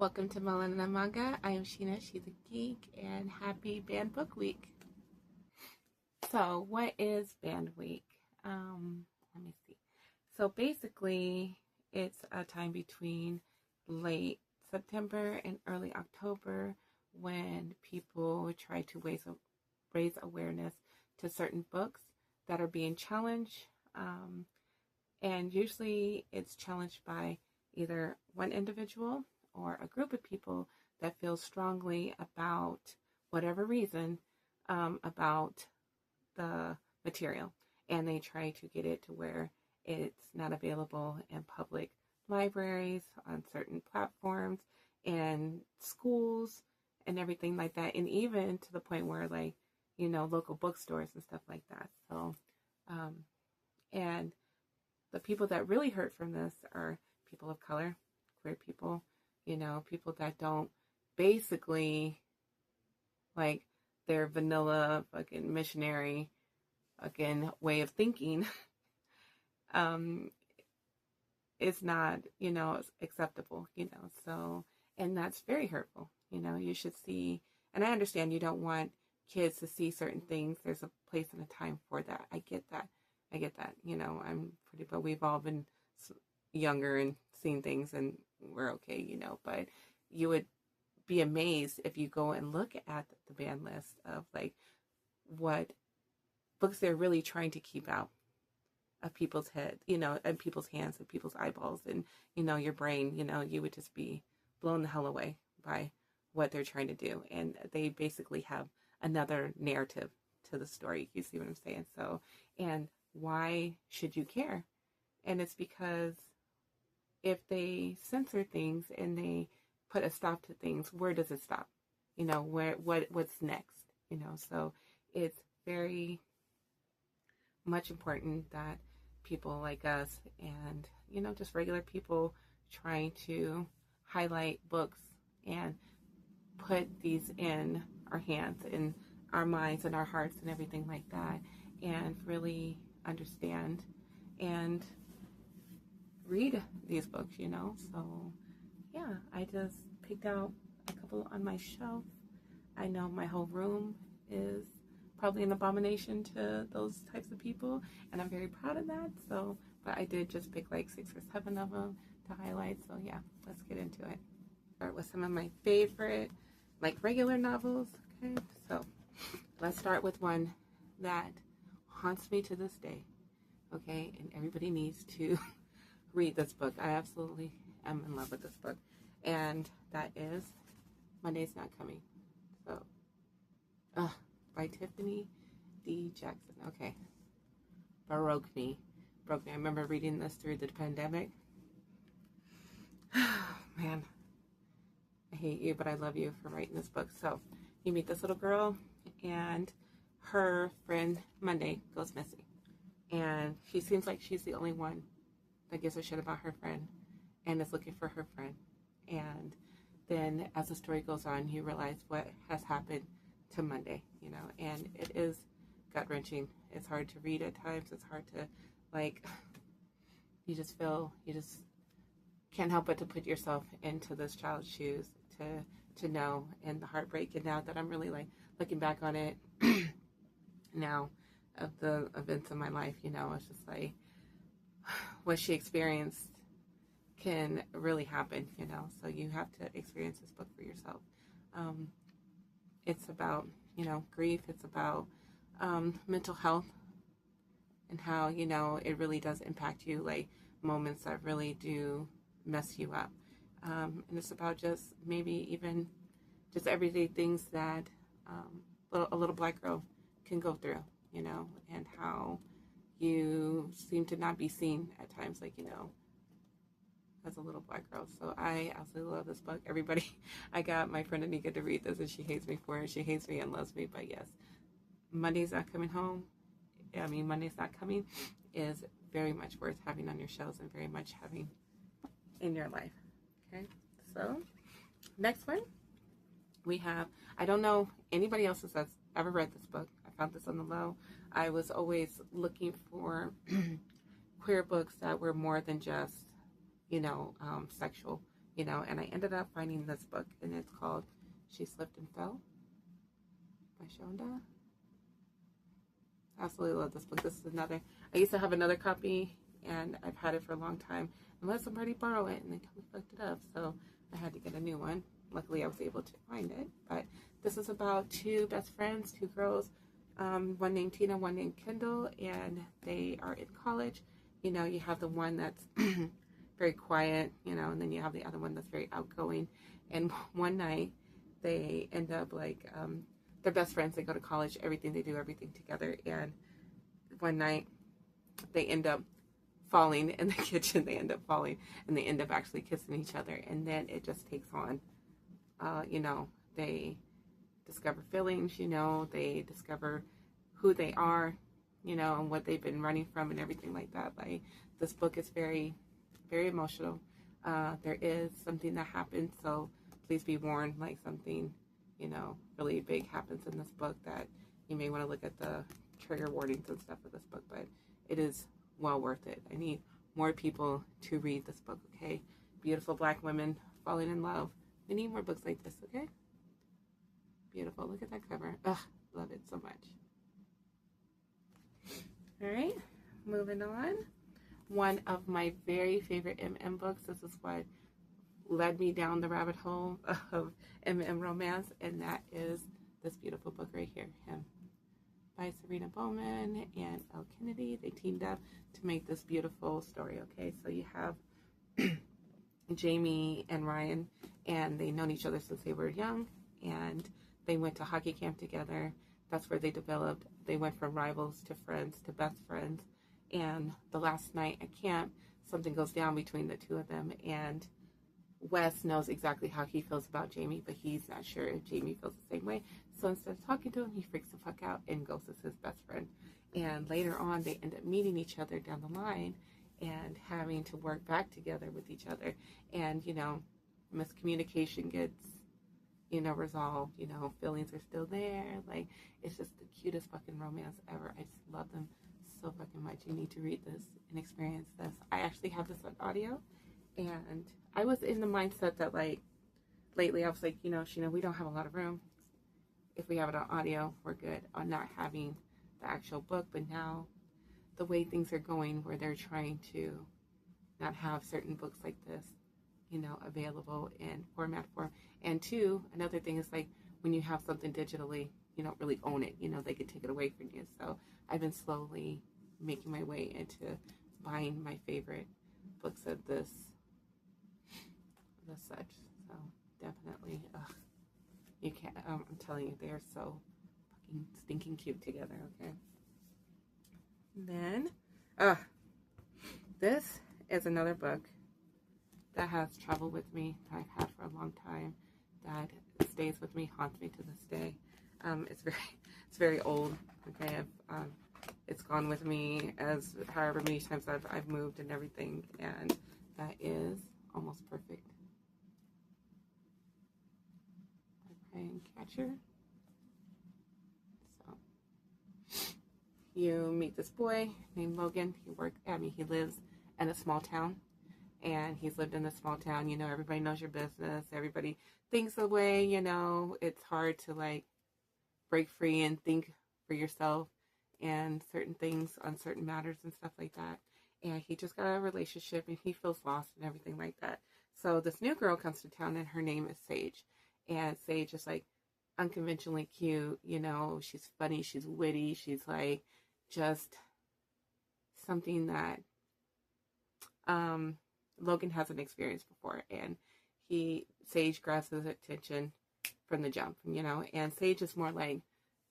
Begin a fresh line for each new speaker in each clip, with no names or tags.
Welcome to Melana Manga. I am Sheena, she's a geek, and happy Band Book Week. So, what is Band Week? Let me see. So, basically, it's a time between late September and early October when people try to raise awareness to certain books that are being challenged. And usually it's challenged by either one individual or a group of people that feel strongly about whatever reason about the material, and they try to get it to where it's not available in public libraries, on certain platforms, and schools, and everything like that, and even to the point where, like, local bookstores and stuff like that. So, and the people that really hurt from this are people of color, queer people, people that don't basically, like, their vanilla fucking missionary fucking way of thinking is not, acceptable, so, and that's very hurtful. You should see, and I understand you don't want kids to see certain things. There's a place and a time for that. I get that. But we've all been younger and seen things, and we're okay, but you would be amazed if you go and look at the ban list of, like, what books they're really trying to keep out of people's head, and people's hands and people's eyeballs and, your brain, you would just be blown the hell away by what they're trying to do. And they basically have another narrative to the story. You see what I'm saying? So, and why should you care? And it's because if they censor things and they put a stop to things, where does it stop? What's next? So it's very much important that people like us and, just regular people trying to highlight books and put these in our hands, in our minds and our hearts and everything like that, and really understand and read these books, So, yeah, I just picked out a couple on my shelf. I know my whole room is probably an abomination to those types of people, and I'm very proud of that. So, but I did just pick like 6 or 7 of them to highlight. So, yeah, let's get into it. Start with some of my favorite, like, regular novels. Okay, so let's start with one that haunts me to this day. Okay, and everybody needs to read this book. I absolutely am in love with this book, and that is Monday's Not Coming. So, by Tiffany D. Jackson. Okay, broke me. I remember reading this through the pandemic. Man, I hate you, but I love you for writing this book. So, you meet this little girl, and her friend Monday goes missing, and she seems like she's the only one that gives a shit about her friend and is looking for her friend. And then as the story goes on, you realize what has happened to Monday, and it is gut-wrenching. It's hard to read at times. It's hard to, like, you just can't help but to put yourself into this child's shoes to know, and the heartbreak. And now that I'm really, like, looking back on it now of the events of my life, it's just like what she experienced can really happen, so you have to experience this book for yourself. It's about, grief. It's about mental health and how, it really does impact you, like moments that really do mess you up. And it's about just maybe even just everyday things that a little black girl can go through, and how you seem to not be seen at times, like, as a little black girl. So I absolutely love this book. Everybody, I got my friend Anika to read this, and she hates me for it. She hates me and loves me, but yes, Monday's Not Coming is very much worth having on your shelves and very much having in your life. Okay, so next one we have, I don't know anybody else that's ever read this book. I found this on the low. I was always looking for queer books that were more than just, sexual you know, and I ended up finding this book, and it's called She Slipped and Fell by Shonda. Absolutely love this book. This is another, I used to have another copy, and I've had it for a long time, and let somebody borrow it, and they totally fucked it up, so I had to get a new one. Luckily, I was able to find it, but this is about two best friends, two girls, one named Tina, one named Kendall, and they are in college. You know, you have the one that's very quiet, you know, and then you have the other one that's very outgoing. And one night, they end up like, they're best friends. They go to college, everything they do, everything together. And one night, they end up falling in the kitchen. They end up falling, and they end up actually kissing each other. And then it just takes on, you know, they discover feelings, you know, they discover who they are, you know, and what they've been running from and everything like that. Like, this book is very, very emotional. There is something that happens, so please be warned, like something, you know, really big happens in this book that you may want to look at the trigger warnings and stuff of this book, but it is well worth it. I need more people to read this book, okay? Beautiful Black women falling in love. We need more books like this, okay? Beautiful. Look at that cover. Ugh, love it so much. All right, moving on. One of my very favorite MM books. This is what led me down the rabbit hole of MM romance, and that is this beautiful book right here, Him, by Serena Bowman and Elle Kennedy. They teamed up to make this beautiful story, okay? So you have Jamie and Ryan, and they've known each other since they were young, and they went to hockey camp together. That's where they developed. They went from rivals to friends to best friends. And the last night at camp, something goes down between the two of them, and Wes knows exactly how he feels about Jamie, but he's not sure if Jamie feels the same way. So instead of talking to him, he freaks the fuck out and goes as his best friend. And later on, they end up meeting each other down the line and having to work back together with each other. And, you know, miscommunication gets, you know, resolved. You know, feelings are still there. Like, it's just the cutest fucking romance ever. I just love them so fucking much. You need to read this and experience this. I actually have this on audio, and I was in the mindset that, like, lately I was like, you know, Sheena, we don't have a lot of room. If we have it on audio, we're good on not having the actual book. But now, the way things are going, where they're trying to not have certain books like this, you know, available in format form. And two, another thing is, like, when you have something digitally, you don't really own it. You know, they could take it away from you. So I've been slowly making my way into buying my favorite books of this such. So definitely, you can't, I'm telling you, they're so fucking stinking cute together, okay? Then, this is another book that has traveled with me, that I've had for a long time, that stays with me, haunts me to this day. It's very old, okay? It's gone with me as however many times I've moved and everything, and that is Almost Perfect by Brian Catcher. So you meet this boy named Logan. He lives in a small town, and he's lived in a small town. You know, everybody knows your business. Everybody thinks the way, you know, it's hard to, like, break free and think for yourself and certain things on certain matters and stuff like that. And he just got a relationship, and he feels lost and everything like that. So this new girl comes to town, and her name is Sage. And Sage is, like, unconventionally cute. You know, she's funny, she's witty, she's, like, just something that Logan hasn't experienced before. And Sage grabs his attention from the jump, you know. And Sage is more like,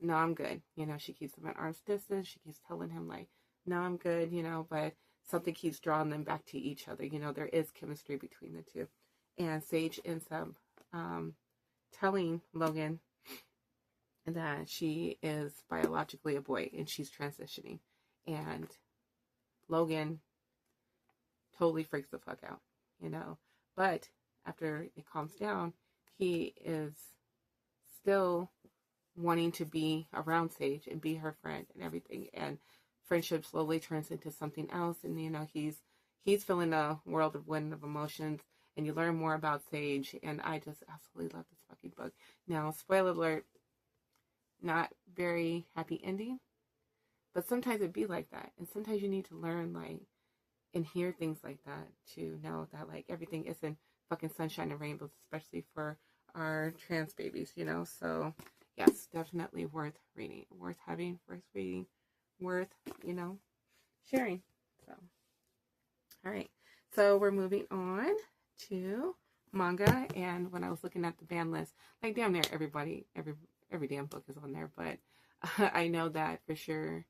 no, I'm good. You know, she keeps him at arm's distance. She keeps telling him, like, no, I'm good, you know, but something keeps drawing them back to each other. You know, there is chemistry between the two. And Sage ends up telling Logan that she is biologically a boy and she's transitioning. And Logan totally freaks the fuck out, you know. But after it calms down, he is still wanting to be around Sage and be her friend and everything. And friendship slowly turns into something else. And, you know, he's feeling a whirlwind of emotions. and you learn more about Sage. And I just absolutely love this fucking book. Now, spoiler alert, not very happy ending, but sometimes it'd be like that. And sometimes you need to learn, like, and hear things like that to know that, like, everything isn't fucking sunshine and rainbows, especially for our trans babies, you know? So, yes, definitely worth reading, worth having, worth reading, worth, you know, sharing. So, all right. So, we're moving on to manga. And when I was looking at the ban list, like, damn near every damn book is on there. But I know that for sure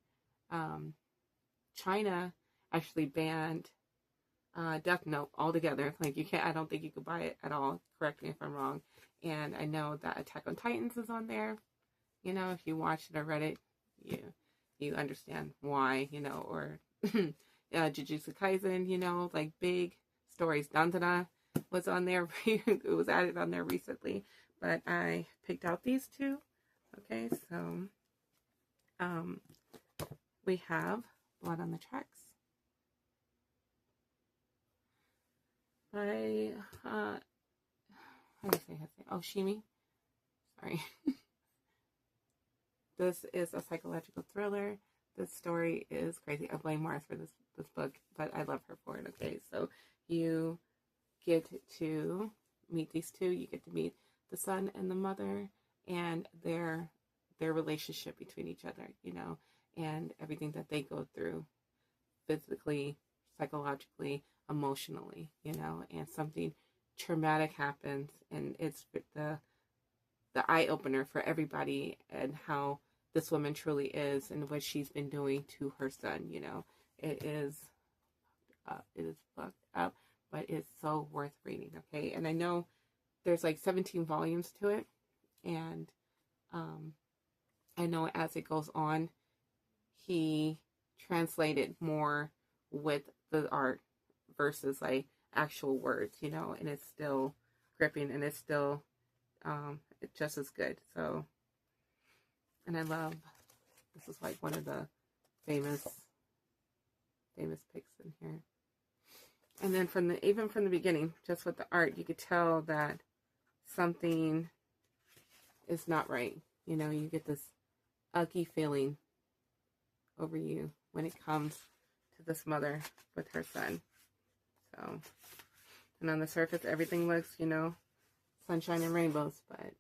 China actually banned Death Note altogether. Like, you can't, I don't think you could buy it at all. Correct me if I'm wrong. And I know that Attack on Titans is on there. You know, if you watched it or read it, you understand why, you know, or Jujutsu Kaisen, you know, like big stories. Danzana was on there. It was added on there recently. But I picked out these two. Okay, so we have Blood on the Tracks by how do you say his name? Oh, Shimi. Sorry. This is a psychological thriller. This story is crazy. I blame Mars for this book, but I love her for it. Okay, so you get to meet these two. You get to meet the son and the mother, and their relationship between each other. You know, and everything that they go through, physically, psychologically, emotionally. You know, and something traumatic happens, and it's the eye opener for everybody, and how this woman truly is and what she's been doing to her son. You know, it is fucked up, but it's so worth reading. Okay, and I know there's like 17 volumes to it, and I know as it goes on, he translated more with the art versus like actual words, you know, and it's still gripping, and it's still just as good. So, and I love, this is like one of the famous picks in here. And then even from the beginning, just with the art, you could tell that something is not right. You know, you get this icky feeling over you when it comes to this mother with her son. So, and on the surface, everything looks, you know, sunshine and rainbows, but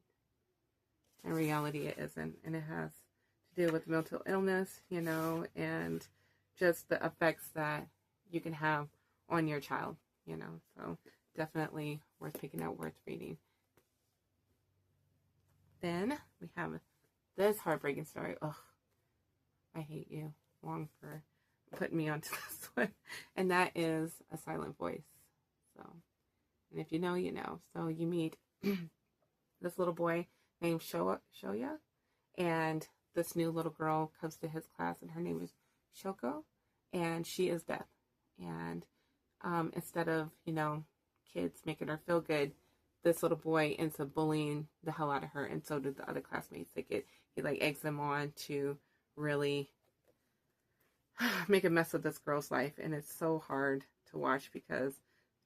in reality it isn't. And it has to do with mental illness, you know, and just the effects that you can have on your child, you know. So definitely worth picking out, worth reading. Then we have this heartbreaking story. Ugh, I hate you, Wong, for putting me onto this one. And that is A Silent Voice. So, and if you know, you know. So you meet this little boy named Shoya, and this new little girl comes to his class, and her name is Shoko, and she is deaf. And instead of, you know, kids making her feel good, this little boy ends up bullying the hell out of her, and so do the other classmates. He like eggs them on to really make a mess of this girl's life, and it's so hard to watch because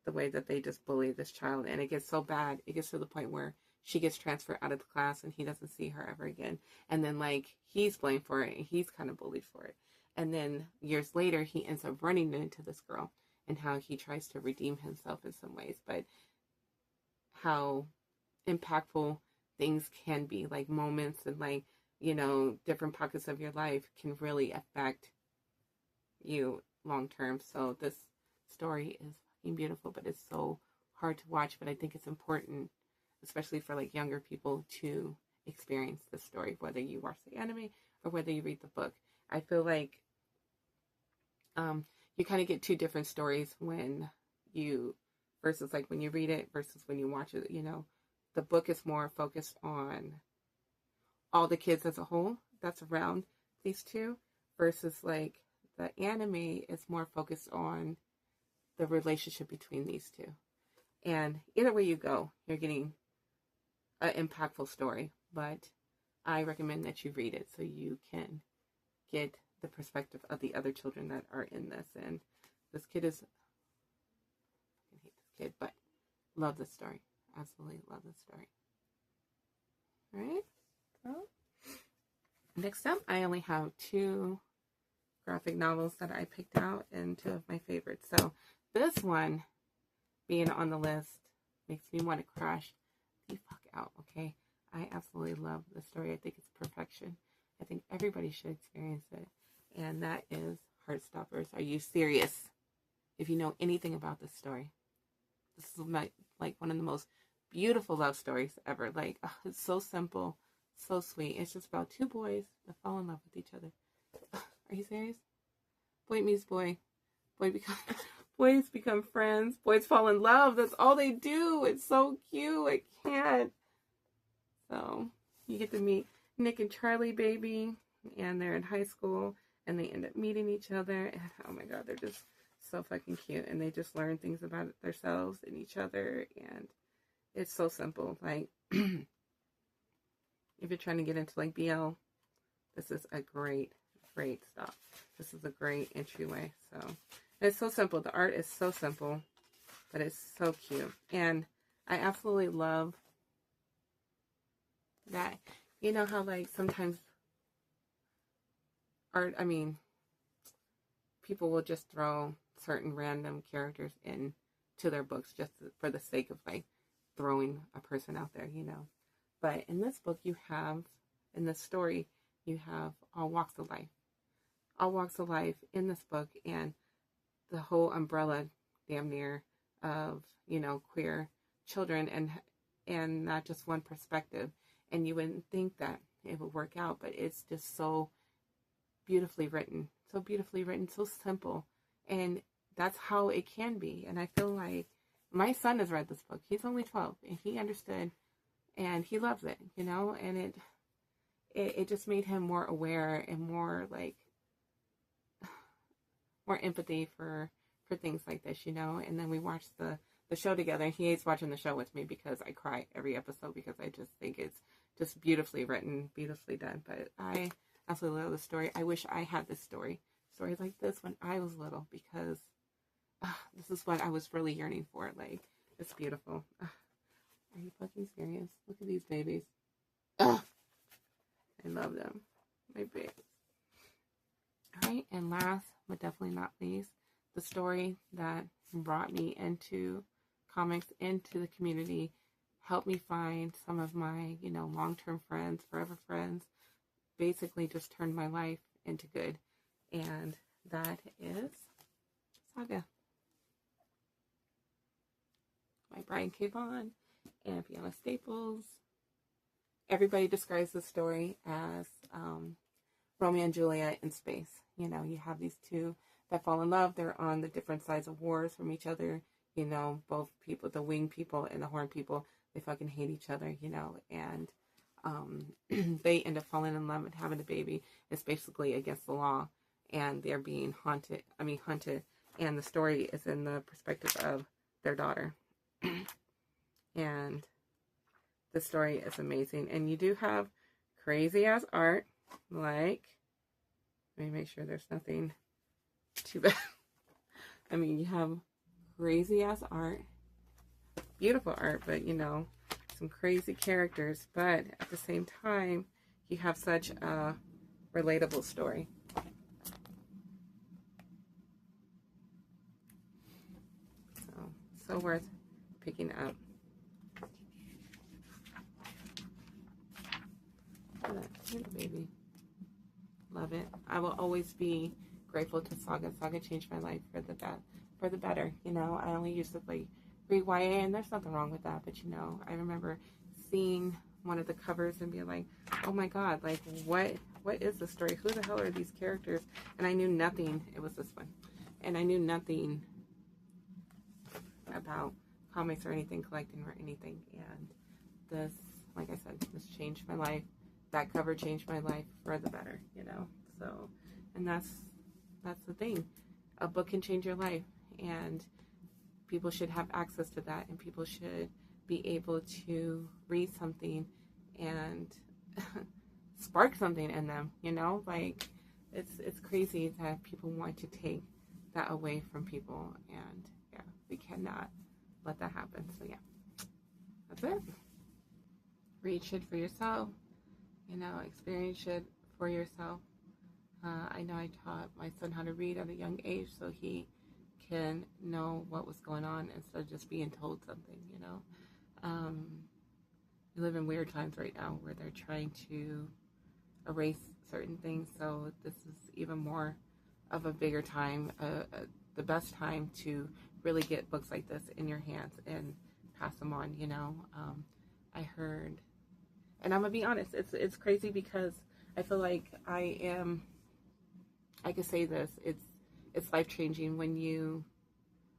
the way that they just bully this child, and it gets so bad, it gets to the point where she gets transferred out of the class and he doesn't see her ever again. And then like he's blamed for it, and he's kind of bullied for it. And then years later, he ends up running into this girl, and how he tries to redeem himself in some ways, but how impactful things can be, like moments and like, you know, different pockets of your life can really affect you long term. So this story is fucking beautiful, but it's so hard to watch. But I think it's important, especially for like younger people, to experience this story, whether you watch the anime or whether you read the book. I feel like you kind of get two different stories when you, versus like when you read it versus when you watch it. You know, the book is more focused on all the kids as a whole that's around these two, versus like the anime is more focused on the relationship between these two. And either way you go, you're getting an impactful story, but I recommend that you read it so you can get the perspective of the other children that are in this. And this kid is, I hate this kid, but Love this story. Absolutely love this story. All right. Well, next up, I only have 2 graphic novels that I picked out and 2 of my favorites. So this one being on the list makes me want to crash the fuck out, okay? I absolutely love the story. I think it's perfection. I think everybody should experience it. And that is Heartstoppers. Are you serious? If you know anything about this story, this is like one of the most beautiful love stories ever. Like, oh, it's so simple, so sweet. It's just about 2 boys that fall in love with each other. Are you serious? Boy meets boy. Boys become friends. Boys fall in love. That's all they do. It's so cute. I can't. So you get to meet Nick and Charlie, baby, and they're in high school, and they end up meeting each other. And oh my God, they're just so fucking cute, and they just learn things about themselves and each other, and it's so simple. Like, if you're trying to get into like BL, this is a great stop. This is a great entryway. So it's so simple. The art is so simple, but it's so cute, and I absolutely love that. You know how like sometimes art, I mean, people will just throw certain random characters in to their books just for the sake of like throwing a person out there, you know. But in this book, in this story, you have all walks of life in this book, and the whole umbrella, damn near, of, you know, queer children, and not just one perspective. And you wouldn't think that it would work out, but it's just so beautifully written, so simple, and that's how it can be. And I feel like my son has read this book. He's only 12, and he understood, and he loves it, you know. And it just made him more aware and more like more empathy for things like this, you know. And then we watched the show together. He hates watching the show with me because I cry every episode, because I just think it's just beautifully written, beautifully done. But I absolutely love the story. I wish I had this stories like this when I was little, because this is what I was really yearning for. Like, it's beautiful. Are you fucking serious? Look at these babies. I love them. My babies. All right, and last but definitely not least, the story that brought me into comics, into the community, helped me find some of my, you know, long-term friends, forever friends, basically just turned my life into good. And that is Saga by Brian K. Vaughan and Fiona Staples. Everybody describes the story as Romeo and Juliet in space. You know, you have these 2 that fall in love. They're on the different sides of wars from each other. You know, both people, the winged people and the horned people, they fucking hate each other, you know. And they end up falling in love and having a baby. It's basically against the law, and they're being hunted. And the story is in the perspective of their daughter. And the story is amazing. And you do have crazy ass art, like, let me make sure there's nothing too bad. I mean, you have crazy ass art, beautiful art, but you know, some crazy characters, but at the same time, you have such a relatable story. So worth picking up. Look at that baby. Love it. I will always be grateful to Saga. Saga changed my life for the better. You know, I only used to like read YA, and there's nothing wrong with that, but you know, I remember seeing one of the covers and being like, oh my God, like what is the story? Who the hell are these characters? And I knew nothing. It was this one. And I knew nothing about comics or anything, collecting or anything. And this, like I said, this changed my life. That cover changed my life for the better, you know. So, and that's the thing. A book can change your life, and people should have access to that, and people should be able to read something and spark something in them, you know. Like, it's crazy that people want to take that away from people, and yeah, we cannot let that happen. So yeah. That's it. Read shit for yourself, experience shit for yourself. I know I taught my son how to read at a young age so he can know what was going on instead of just being told something. Um, we live in weird times right now where they're trying to erase certain things, so this is even more of a bigger time, the best time to really get books like this in your hands and pass them on. I heard, and I'm gonna be honest, it's crazy because I feel like I could say this, it's life changing when you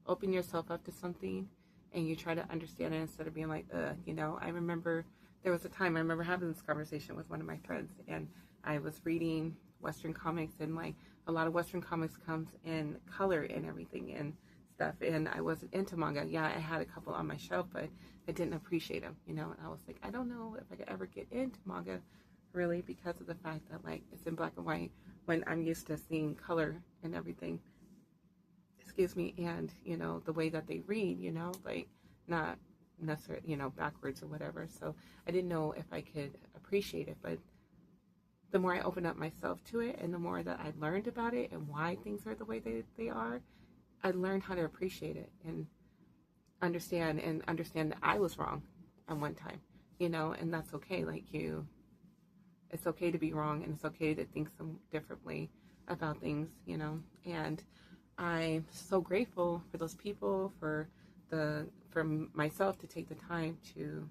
open yourself up to something and you try to understand it instead of being like, I remember there was a time I remember having this conversation with one of my friends, and I was reading Western comics, and like a lot of Western comics comes in color and everything and stuff, and I wasn't into manga. Yeah, I had a couple on my shelf, but I didn't appreciate them, and I was like, I don't know if I could ever get into manga really because of the fact that like it's in black and white when I'm used to seeing color and everything, excuse me, and the way that they read, like not necessarily, backwards or whatever. So I didn't know if I could appreciate it, but the more I opened up myself to it and the more that I learned about it and why things are the way they are, I learned how to appreciate it and understand that I was wrong at one time, and that's okay. Like it's okay to be wrong, and it's okay to think some differently about things, and I'm so grateful for those people, for myself to take the time to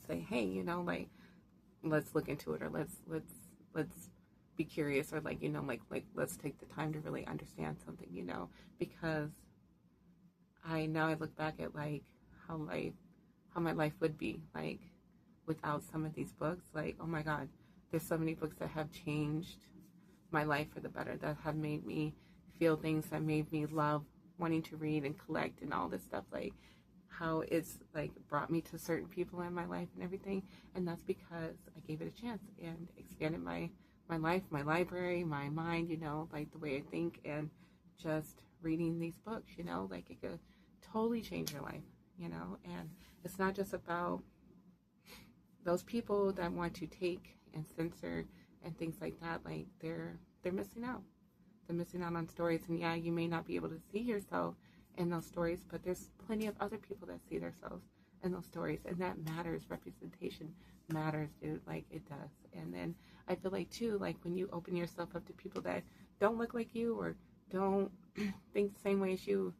say, hey, like let's look into it, or let's be curious, or like like let's take the time to really understand something, because I look back at like how my life would be like without some of these books. Like, oh my God, there's so many books that have changed my life for the better, that have made me feel things, that made me love wanting to read and collect and all this stuff, like how it's like brought me to certain people in my life and everything. And that's because I gave it a chance and expanded my life, my library, my mind, like the way I think, and just reading these books, like it could totally change your life, and it's not just about those people that want to take and censor and things like that. Like they're missing out. They're missing out on stories, and yeah, you may not be able to see yourself in those stories, but there's plenty of other people that see themselves in those stories, and that matters. Representation matters, dude. Like it does. And then I feel like too, like when you open yourself up to people that don't look like you or don't think the same way as you,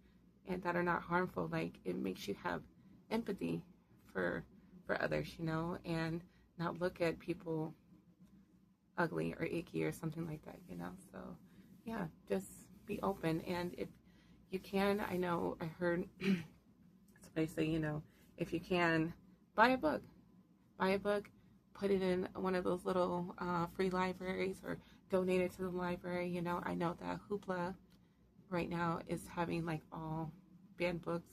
and that are not harmful, like it makes you have empathy for others, and not look at people ugly or icky or something like that, So yeah, just be open. And if you can, I know I heard somebody say, if you can, buy a book, put it in one of those little free libraries, or donate it to the library. I know that Hoopla right now is having like all banned books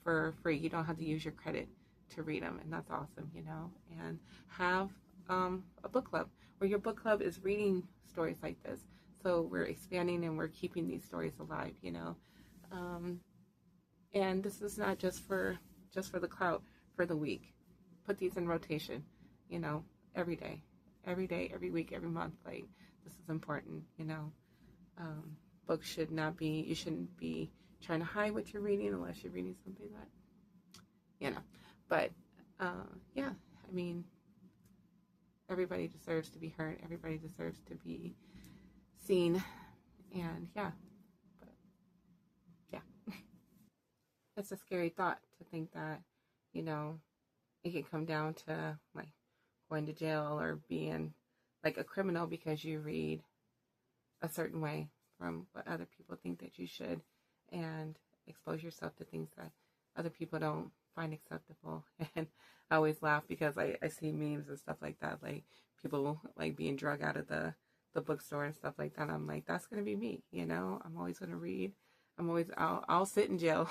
for free. You don't have to use your credit to read them, and that's awesome, and have a book club where your book club is reading stories like this. So we're expanding and we're keeping these stories alive, and this is not just for the clout for the week. Put these in rotation, every day, every week, every month. Like this is important, Books should not be. You shouldn't be trying to hide what you're reading unless you're reading something that, But yeah, I mean, everybody deserves to be heard. Everybody deserves to be seen, and yeah, but yeah, it's a scary thought to think that, it can come down to like going to jail or being like a criminal because you read a certain way from what other people think that you should, and expose yourself to things that other people don't find acceptable. And I always laugh because I see memes and stuff like that, like people like being drug out of the bookstore and stuff like that. I'm like, that's gonna be me, I'm always gonna read. I'll sit in jail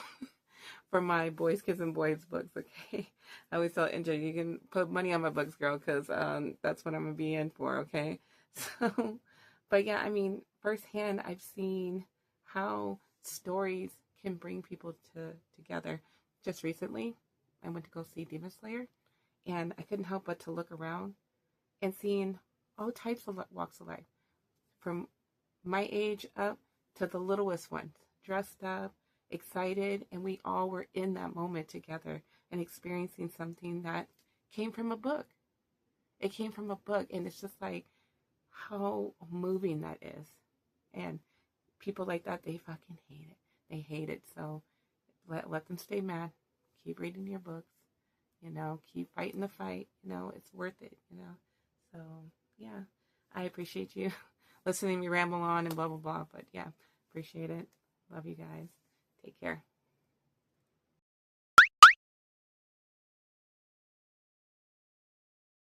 for my boys, kids, and boys books. Okay, I always tell NJ, you can put money on my books, girl, because that's what I'm gonna be in for. Okay, so, but yeah, I mean, firsthand, I've seen how stories can bring people together. Just recently, I went to go see Demon Slayer, and I couldn't help but to look around and seeing all types of walks of life, from my age up to the littlest ones, dressed up, excited, and we all were in that moment together and experiencing something that came from a book. It came from a book, and it's just like how moving that is. And people like that, they fucking hate it. They hate it. So let them stay mad. Keep reading your books. Keep fighting the fight. It's worth it. So yeah, I appreciate you listening to me ramble on and blah blah blah. But yeah, appreciate it. Love you guys. Take care.